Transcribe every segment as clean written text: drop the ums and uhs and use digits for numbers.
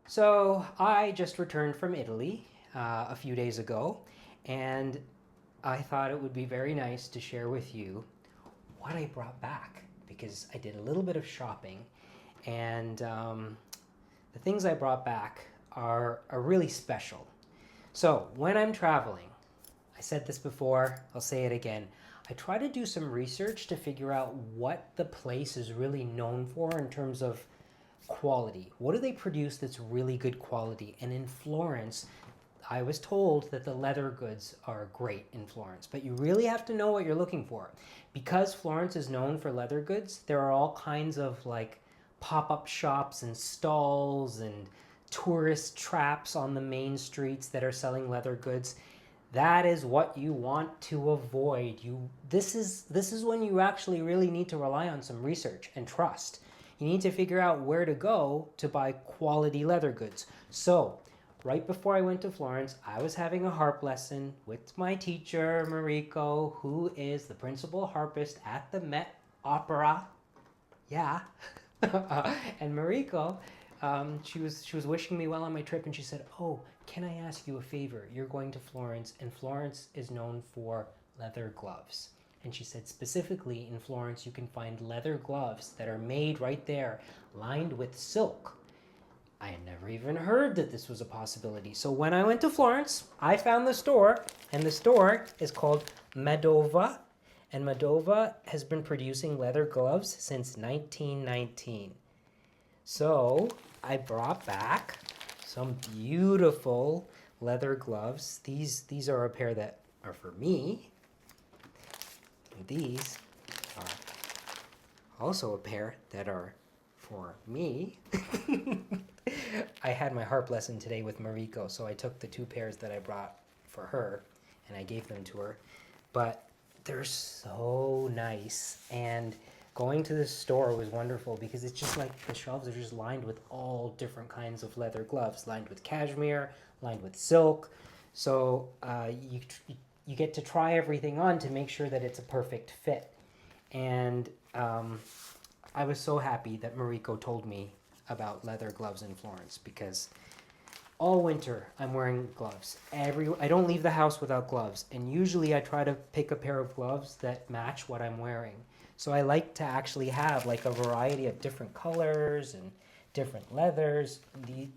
So I just returned from Italy a few days ago, and I thought it would be very nice to share with you what I brought back because I did a little bit of shopping, and the things I brought back are really special. So when I'm traveling, I said this before, I'll say it again. I try to do some research to figure out what the place is really known for in terms of quality. What do they produce that's really good quality? And in Florence, I was told that the leather goods are great in Florence, but you really have to know what you're looking for. Because Florence is known for leather goods, there are all kinds of like pop-up shops and stalls and tourist traps on the main streets that are selling leather goods. That is what you want to avoid. This is when you actually really need to rely on some research and trust. You need to figure out where to go to buy quality leather goods. So, right before I went to Florence, I was having a harp lesson with my teacher, Mariko, who is the principal harpist at the Met Opera. Yeah. And Mariko, she was wishing me well on my trip, and she said, "Oh, can I ask you a favor? You're going to Florence, and Florence is known for leather gloves." And she said, specifically in Florence, you can find leather gloves that are made right there, lined with silk. I had never even heard that this was a possibility. So when I went to Florence, I found the store, and the store is called Medova. And Medova has been producing leather gloves since 1919. So I brought back some beautiful leather gloves. These are a pair that are for me. And these are also a pair that are for me. I had my harp lesson today with Mariko, so I took the two pairs that I brought for her and I gave them to her. But they're so nice, and going to the store was wonderful because it's just like the shelves are just lined with all different kinds of leather gloves, lined with cashmere, lined with silk. So you get to try everything on to make sure that it's a perfect fit. And I was so happy that Mariko told me about leather gloves in Florence because all winter I'm wearing gloves. I don't leave the house without gloves, and usually I try to pick a pair of gloves that match what I'm wearing. So I like to actually have like a variety of different colors and different leathers.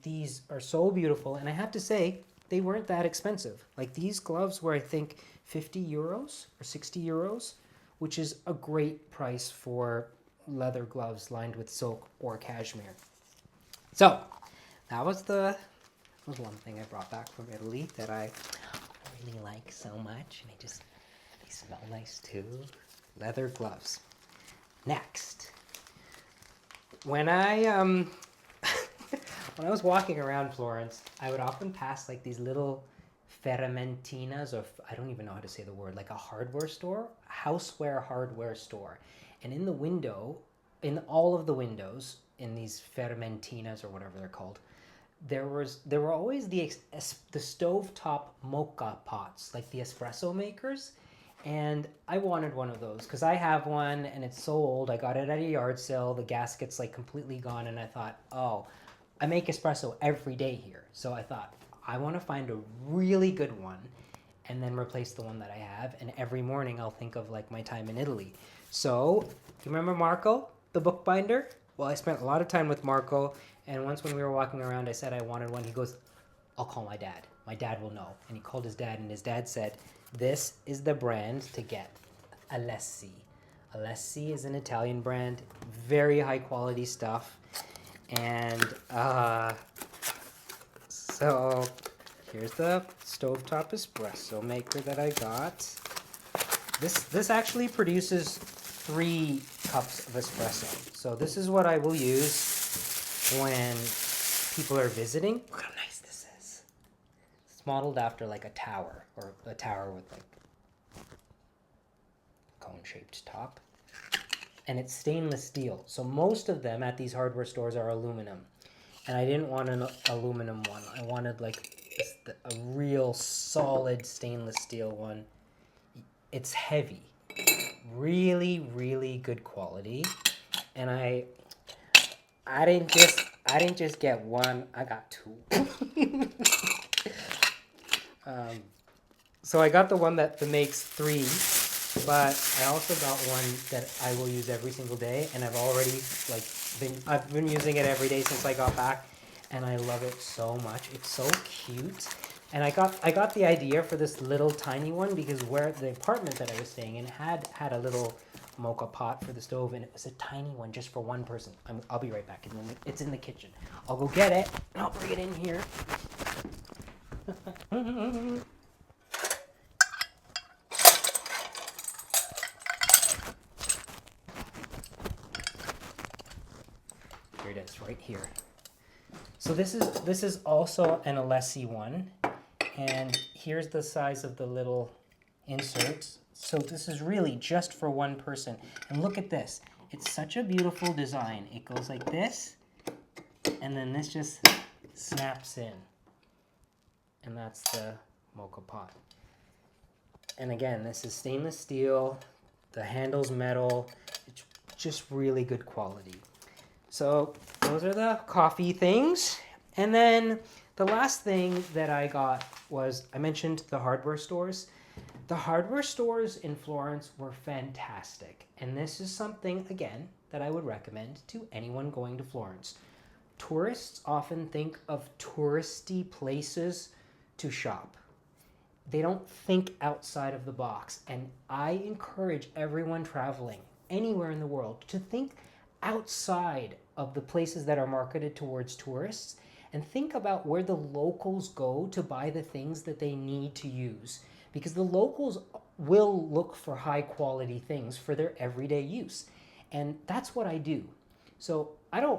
These are so beautiful, and I have to say they weren't that expensive. Like these gloves were, I think, 50 euros or 60 euros, which is a great price for leather gloves lined with silk or cashmere. So that was one thing I brought back from Italy that I really like so much, and they smell nice too. Leather gloves. Next, when I when I was walking around Florence, I would often pass like these little ferramentinas, or I don't even know how to say the word, like a hardware store, houseware hardware store, and in the window, in all of the windows in these ferramentinas or whatever they're called, there were always the stovetop mocha pots, like the espresso makers. And I wanted one of those because I have one and it's so old. I got it at a yard sale. The gasket's like completely gone, and I thought, oh, I make espresso every day here. So I thought, I want to find a really good one and then replace the one that I have. And every morning I'll think of like my time in Italy. So, you remember Marco, the bookbinder? Well, I spent a lot of time with Marco, and once when we were walking around, I said I wanted one. He goes, "I'll call my dad. My dad will know." And he called his dad, and his dad said, "This is the brand to get, Alessi." Alessi is an Italian brand, very high quality stuff. And so here's the stovetop espresso maker that I got. This actually produces 3 cups of espresso. So this is what I will use when people are visiting. Look how nice this is. It's modeled after like a tower, or a tower with like cone-shaped top. And it's stainless steel. So most of them at these hardware stores are aluminum. And I didn't want an aluminum one. I wanted like a real solid stainless steel one. It's heavy. Really, really good quality. And I didn't just I didn't just get one, I got two. So I got the one that makes 3, but I also got one that I will use every single day, and I've already I've been using it every day since I got back, and I love it so much. It's so cute. And I got the idea for this little tiny one because where the apartment that I was staying in had a little mocha pot for the stove, and it was a tiny one just for one person. I'll be right back. It's in the kitchen. I'll go get it and I'll bring it in here. Here it is, right here. So this is also an Alessi one, and here's the size of the little inserts. So this is really just for one person. And look at this. It's such a beautiful design. It goes like this, and then this just snaps in. And that's the mocha pot. And again, this is stainless steel. The handle's metal. It's just really good quality. So those are the coffee things. And then the last thing that I got was, I mentioned the hardware stores. The hardware stores in Florence were fantastic. And this is something, again, that I would recommend to anyone going to Florence. Tourists often think of touristy places to shop. They don't think outside of the box. And I encourage everyone traveling anywhere in the world to think outside of the places that are marketed towards tourists and think about where the locals go to buy the things that they need to use, because the locals will look for high quality things for their everyday use. And that's what I do. So I'm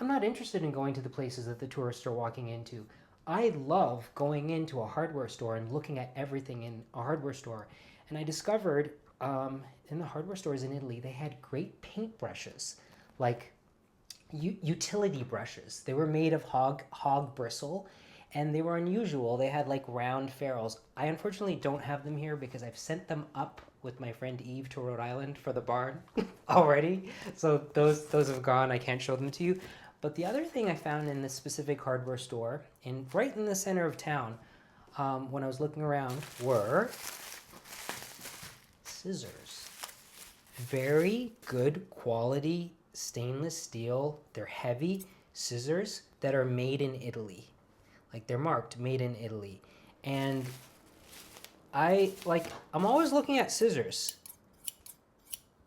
not interested in going to the places that the tourists are walking into. I love going into a hardware store and looking at everything in a hardware store. And I discovered in the hardware stores in Italy, they had great paint brushes, like utility brushes. They were made of hog bristle, and they were unusual. They had like round ferrules. I unfortunately don't have them here because I've sent them up with my friend Eve to Rhode Island for the barn already. So those have gone. I can't show them to you. But the other thing I found in this specific hardware store, right in the center of town, when I was looking around, were scissors. Very good quality stainless steel. They're heavy scissors that are made in Italy. Like, they're marked made in Italy. And I'm always looking at scissors.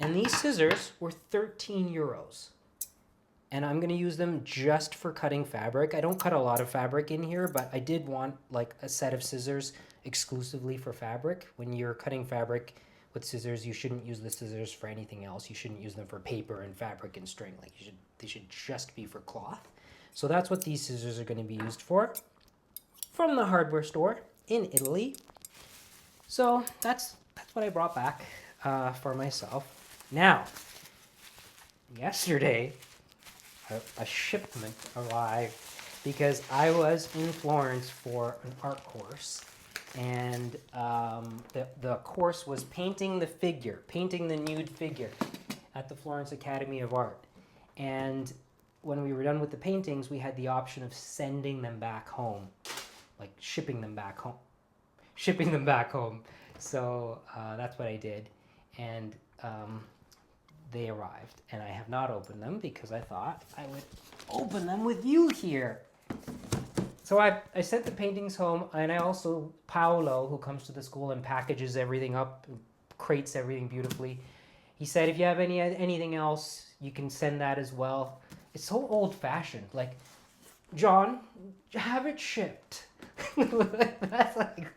And these scissors were 13 euros. And I'm going to use them just for cutting fabric. I don't cut a lot of fabric in here, but I did want like a set of scissors exclusively for fabric. When you're cutting fabric with scissors, you shouldn't use the scissors for anything else. You shouldn't use them for paper and fabric and string. They should just be for cloth. So that's what these scissors are going to be used for, from the hardware store in Italy. So that's what I brought back for myself. Now, yesterday, a shipment arrived because I was in Florence for an art course, and the course was painting the nude figure at the Florence Academy of Art. And when we were done with the paintings, we had the option of sending them back home, like shipping them back home. So that's what I did, and they arrived, and I have not opened them because I thought I would open them with you here. So I sent the paintings home, and I also, Paulo, who comes to the school and packages everything up, crates everything beautifully, he said, if you have anything else, you can send that as well. It's so old-fashioned. Like, John, have it shipped. That's like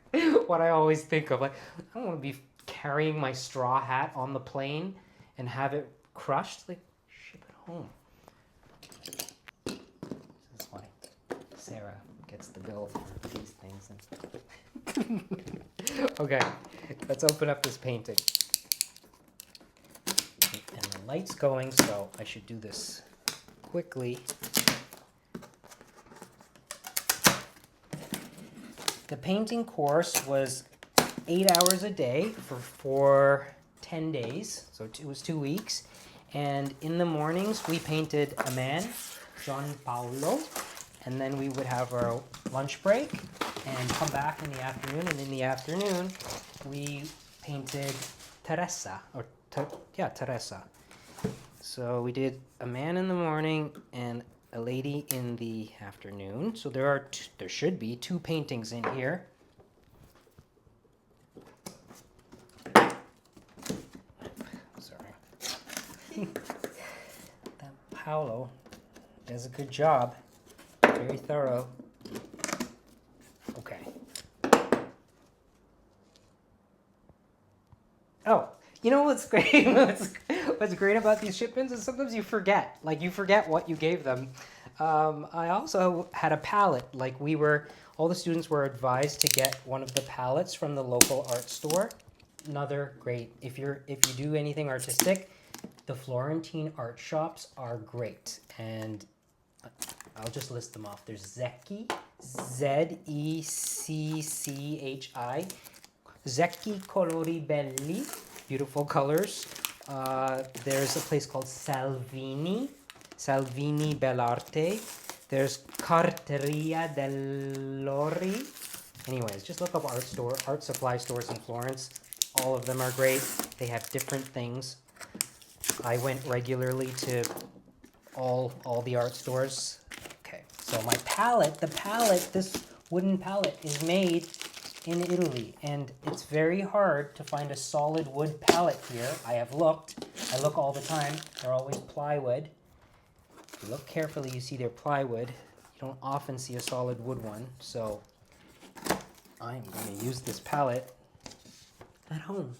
what I always think of. Like, I don't want to be carrying my straw hat on the plane and have it crushed. Like, ship it home. This is why Sarah gets the bill for these things. Okay, let's open up this painting. And the light's going, so I should do this quickly. The painting course was 8 hours a day for 10 days, so it was 2 weeks. And in the mornings, we painted a man. John Paulo, and then we would have our lunch break and come back in the afternoon, and in the afternoon we painted Teresa, Teresa. So we did a man in the morning and a lady in the afternoon. So there should be 2 paintings in here. Sorry. That Paulo does a good job. Very thorough. Okay. Oh, you know what's great? What's great about these shipments is sometimes you forget. Like, you forget what you gave them. I also had a palette. Like, all the students were advised to get one of the palettes from the local art store. Another great, if you do anything artistic, the Florentine art shops are great. And I'll just list them off. There's Zecchi, Zecchi, Zecchi Colori Belli, beautiful colors. There's a place called Salvini Bellarte. There's Carteria dell'Ori. Anyways, just look up art supply stores in Florence. All of them are great. They have different things. I went regularly to all the art stores. Okay, so my palette, this wooden palette is made in Italy, and it's very hard to find a solid wood palette here. I look all the time. They're always plywood. If you look carefully, you see they're plywood. You don't often see a solid wood one, so I'm going to use this palette at home.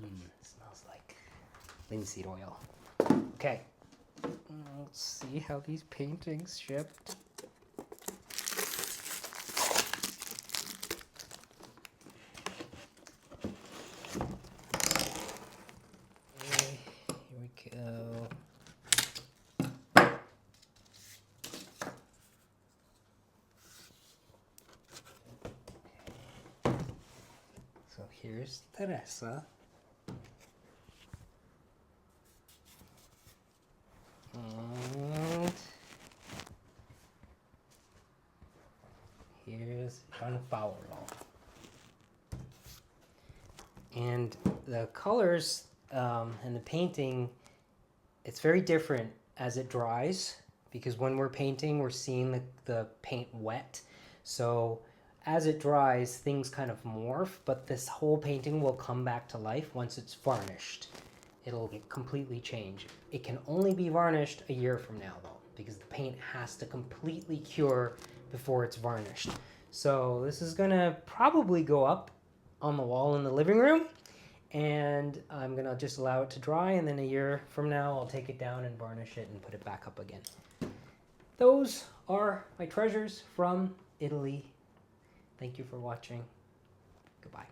It smells like linseed oil. Okay, let's see how these paintings shipped. So here's Teresa. And here's John Paulo. And the colors and the painting, it's very different as it dries, because when we're painting, we're seeing the paint wet. So as it dries, things kind of morph, but this whole painting will come back to life once it's varnished. It'll completely change. It can only be varnished a year from now, though, because the paint has to completely cure before it's varnished. So this is gonna probably go up on the wall in the living room, and I'm gonna just allow it to dry, and then a year from now, I'll take it down and varnish it and put it back up again. Those are my treasures from Italy. Thank you for watching. Goodbye.